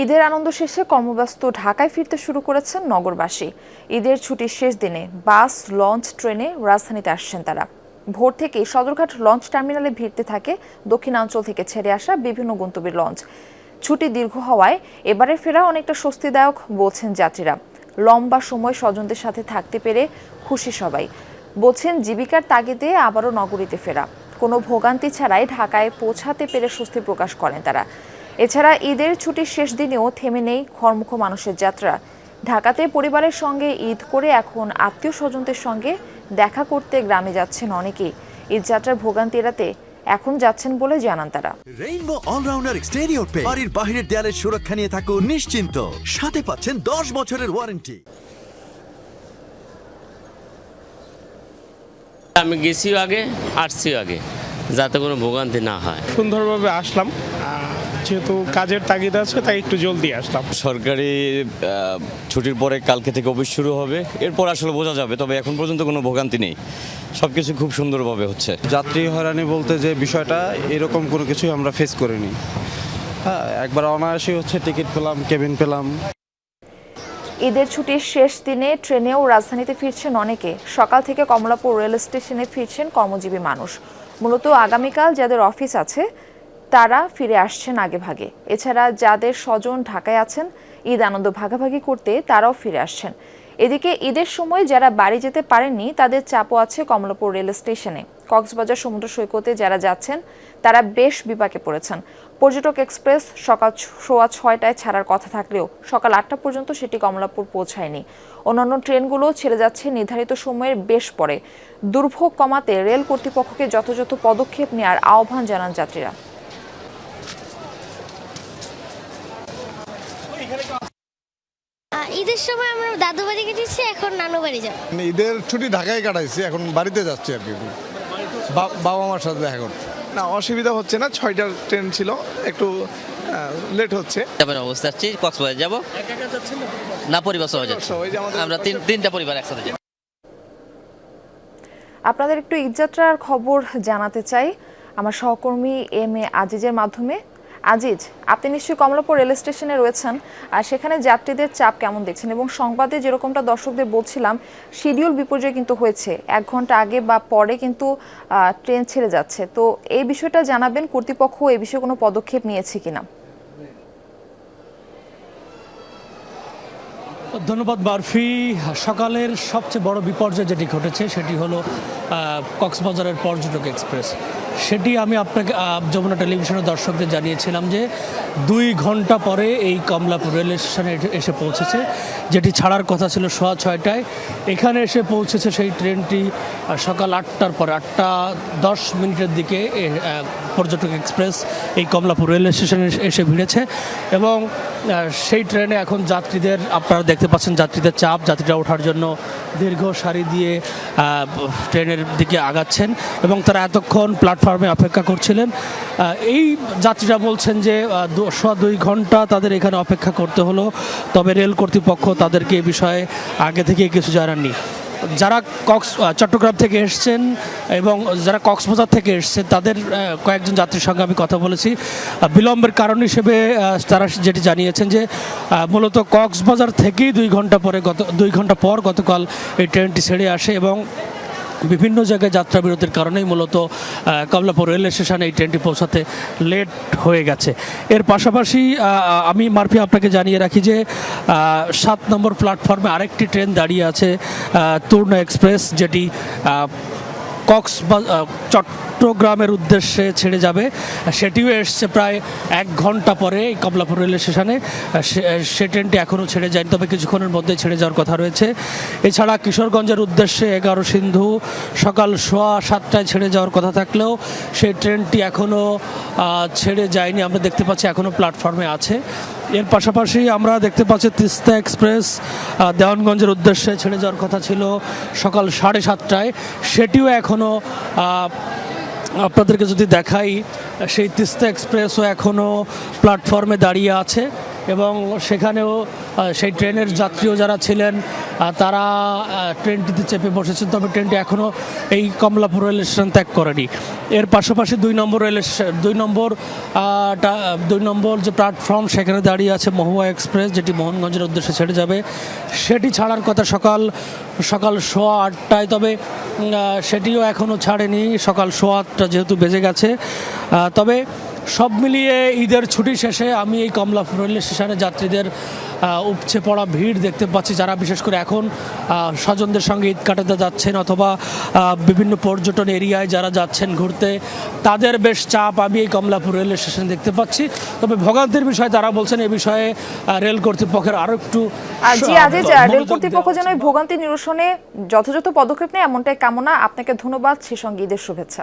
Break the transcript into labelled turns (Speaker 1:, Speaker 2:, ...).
Speaker 1: ঈদের আনন্দ শেষে কর্মব্যস্ত ঢাকায় ফিরতে শুরু করেছেন নগরবাসী। ঈদের ছুটির শেষ দিনে বাস, লঞ্চ, ট্রেনে রাজধানীতে আসছেন তারা। ভোর থেকেই সদরঘাট লঞ্চ টার্মিনালে ভিড়তে থাকে দক্ষিণাঞ্চল থেকে ছেড়ে আসা বিভিন্ন গন্তব্যের লঞ্চ। ছুটি দীর্ঘ হওয়ায় এবারে ফেরা অনেকটা স্বস্তিদায়ক বলছেন যাত্রীরা। লম্বা সময় স্বজনদের সাথে থাকতে পেরে খুশি সবাই। বলছেন জীবিকার তাগিদে আবারও নগরীতে ফেরা। কোনো ভোগান্তি ছাড়াই ঢাকায় পৌঁছাতে পেরে স্বস্তি প্রকাশ করেন তারা। এছাড়া ঈদের ছুটির শেষ দিনেও থেমে নেই ঘরমুখ মানুষের যাত্রা। ঢাকাতে পরিবারের সঙ্গে ঈদ করে এখন আত্মীয় স্বজনদের সঙ্গে দেখা করতে গ্রামে যাচ্ছেন অনেকেই। ঈদ যাত্রার ভোগান্তি এড়াতে এখন যাচ্ছেন বলে জানান তারা।
Speaker 2: রেইনবো অলরাউন্ডার এক্সটেরিয়র পে বাড়ির বাহিরের দেয়ালের সুরক্ষা নিয়ে থাকুন নিশ্চিন্ত। সাথে পাচ্ছেন 10 বছরের ওয়ারেন্টি।
Speaker 3: আমি গেছিও আগে, আসছিও আগে, যাতে কোনো ভোগান্তি না হয়।
Speaker 4: সুন্দরভাবে আসলাম, যেহেতু কাজের তাগিদ আছে তাই একটু জলদি আসলাম।
Speaker 5: সরকারি ছুটির পরে কালকে থেকে অফিস শুরু হবে, এরপর আসলে বোঝা যাবে, তবে এখন পর্যন্ত কোনো ভোগান্তি নেই, সবকিছু খুব সুন্দরভাবে হচ্ছে।
Speaker 6: যাত্রী হয়রানি বলতে যে বিষয়টা, এরকম কোনো কিছুই আমরা ফেস করিনি। হ্যাঁ, একবার অনায়াসে হচ্ছে টিকিট পেলাম, কেবিন পেলাম।
Speaker 1: ঈদের ছুটির শেষ দিনে ট্রেনেও রাজধানীতে ফিরছেন অনেকে। সকাল থেকে কমলাপুর রেল স্টেশনে ফিরছেন কর্মজীবী মানুষ। মূলত আগামীকাল যাদের অফিস আছে তারা ফিরে আসছেন আগেভাগে। এছাড়া যাদের স্বজন ঢাকায় আছেন, ঈদ আনন্দ ভাগাভাগি করতে তারাও ফিরে আসছেন। এদিকে ঈদের সময় যারা বাড়ি যেতে পারেননি তাদের চাপও আছে কমলাপুর রেল স্টেশনে। কক্সবাজার সমুদ্র সৈকতে যারা যাচ্ছেন তারা বেশ বিপাকে পড়েছেন। পর্যটক এক্সপ্রেস সকাল 6:15টায় ছাড়ার কথা থাকলেও সকাল 8টা পর্যন্ত সেটি কমলাপুর পৌঁছায়নি। অন্যান্য ট্রেনগুলো ছেড়ে যাচ্ছে নির্ধারিত সময়ের বেশ পরে। দুর্ভোগ কমাতে রেল কর্তৃপক্ষকে যথাযথ পদক্ষেপ নেওয়ার আহ্বান জানান যাত্রীরা।
Speaker 7: ঈদের সময় আমরা দাদু বাড়ি কেটেছি, এখন নানু বাড়ি যাব।
Speaker 8: ঈদের ছুটি ঢাকায় কাটাইছি, এখন বাড়িতে যাচ্ছি আর কি, বাবা মার সাথে দেখা করতে।
Speaker 4: না, অসুবিধা হচ্ছে না, 6টার ট্রেন ছিল, একটু লেট হচ্ছে।
Speaker 9: অবস্থা আসছি, কক্সবাজার যাব না, পরিবার সহ যাচ্ছি। আমরা তিনটা পরিবার একসাথে যাব।
Speaker 1: আপনাদের একটু ঈদযাত্রার খবর জানাতে চাই আমার সহকর্মী এম.এ. আজিজের মাধ্যমে। আজিজ, আপনি নিশ্চয়ই কমলাপুর রেল স্টেশনে রয়েছেন, আর সেখানে যাত্রীদের চাপ কেমন দেখছেন? এবং সংবাদে যেরকমটা দর্শকদের বলছিলাম, শিডিউল বিপর্যয় কিন্তু হয়েছে, 1 ঘন্টা আগে বা পরে কিন্তু ট্রেন ছেড়ে যাচ্ছে। তো এই বিষয়টা জানাবেন, কর্তৃপক্ষ এই বিষয়ে কোনো পদক্ষেপ নিয়েছে কিনা?
Speaker 10: ধন্যবাদ বারফি। সকালের সবচেয়ে বড় বিপর্যয় যেটি ঘটেছে সেটি হলো কক্সবাজারের পর্যটক এক্সপ্রেস। সেটি আমি আপনাকে যমুনা টেলিভিশনের দর্শকদের জানিয়েছিলাম যে 2 ঘন্টা পরে এই কমলাপুর রেল স্টেশনে এসে পৌঁছেছে, যেটি ছাড়ার কথা ছিল 6:15টায়। এখানে এসে পৌঁছেছে সেই ট্রেনটি সকাল 8টার পরে, 8:10 দিকে পর্যটক এক্সপ্রেস এই কমলাপুর রেল স্টেশনে এসে ভিড়েছে। এবং সেই ট্রেনে এখন যাত্রীদের, আপনারা দেখতে পাচ্ছেন যাত্রীদের চাপ, যাত্রীরা ওঠার জন্য দীর্ঘ সারি দিয়ে ট্রেনের দিকে আগাচ্ছেন এবং তারা এতক্ষণ প্ল্যাটফর্মে অপেক্ষা করছিলেন। এই যাত্রীরা বলছেন যে 2 ঘন্টা তাদের এখানে অপেক্ষা করতে হলো, তবে রেল কর্তৃপক্ষ তাদেরকে এই বিষয়ে আগে থেকে কিছু জানাননি। যারা চট্টগ্রাম থেকে এসছেন এবং যারা কক্সবাজার থেকে এসছেন তাদের কয়েকজন যাত্রীর সঙ্গে আমি কথা বলেছি। বিলম্বের কারণ হিসেবে তারা যেটি জানিয়েছেন যে মূলত কক্সবাজার থেকেই 2 ঘন্টা পর গতকাল এই ট্রেনটি ছেড়ে আসে এবং বিভিন্ন জায়গায় যাত্রা বিরতির কারণেই মূলত কমলাপুর রেল স্টেশনে এই ট্রেনটি পৌঁছাতে লেট হয়ে গেছে। এর পাশাপাশি আমি মারফি আপনাকে জানিয়ে রাখি যে 7 নম্বর প্ল্যাটফর্মে আরেকটি ট্রেন দাঁড়িয়ে আছে, তুর্না এক্সপ্রেস, যেটি চট্টগ্রামের উদ্দেশ্যে ছেড়ে যাবে। সেটিও এসছে প্রায় 1 ঘন্টা পরে এই কমলাপুর রেল স্টেশনে। সে ট্রেনটি এখনও ছেড়ে যায়নি, তবে কিছুক্ষণের মধ্যে ছেড়ে যাওয়ার কথা রয়েছে। এছাড়া কিশোরগঞ্জের উদ্দেশ্যে 11 সিন্ধু সকাল 7:15টায় ছেড়ে যাওয়ার কথা থাকলেও সেই ট্রেনটি এখনও ছেড়ে যায়নি, আমরা দেখতে পাচ্ছি এখনও প্ল্যাটফর্মে আছে। এর পাশাপাশি আমরা দেখতে পাচ্ছি তিস্তা এক্সপ্রেস দেওয়ানগঞ্জের উদ্দেশ্যে ছেড়ে যাওয়ার কথা ছিল সকাল 7:30টায়, সেটিও এখনও আপনাদেরকে যদি দেখাই, সেই তিস্তা এক্সপ্রেসও এখনও প্ল্যাটফর্মে দাঁড়িয়ে আছে। এবং সেখানেও সেই ট্রেনের যাত্রীও যারা ছিলেন তারা ট্রেনটিতে চেপে বসেছেন, তবে ট্রেনটি এখনও এই কমলাপুর রেল স্টেশন ত্যাগ করেনি। এর পাশাপাশি 2 নম্বর যে প্ল্যাটফর্ম সেখানে দাঁড়িয়ে আছে মহুয়া এক্সপ্রেস, যেটি মোহনগঞ্জের উদ্দেশ্যে ছেড়ে যাবে। সেটি ছাড়ার কথা সকাল 8:15, তবে সেটিও এখনও ছাড়েনি, সকাল 8:15 যেহেতু বেজে গেছে। তবে সব মিলিয়ে ঈদের ছুটি শেষে আমি এই কমলাপুর রেল স্টেশনে যাত্রীদের উপচে পড়া ভিড় দেখতে পাচ্ছি, যারা বিশেষ করে এখন স্বজনদের সঙ্গে ঈদ কাটাতে যাচ্ছেন অথবা বিভিন্ন পর্যটন এরিয়ায় যারা যাচ্ছেন ঘুরতে, তাদের বেশ চাপ আমি এই কমলাপুর রেল স্টেশনে দেখতে পাচ্ছি। তবে ভোগান্তির বিষয়ে তারা বলছেন এ বিষয়ে রেল কর্তৃপক্ষের আরও একটু
Speaker 1: জি আজিজ, রেল কর্তৃপক্ষ যেন এই ভোগান্তি নিরসনে যথাযথ পদক্ষেপ নেয় এমনটাই কামনা। আপনাকে ধন্যবাদ, সেই সঙ্গে ঈদের শুভেচ্ছা।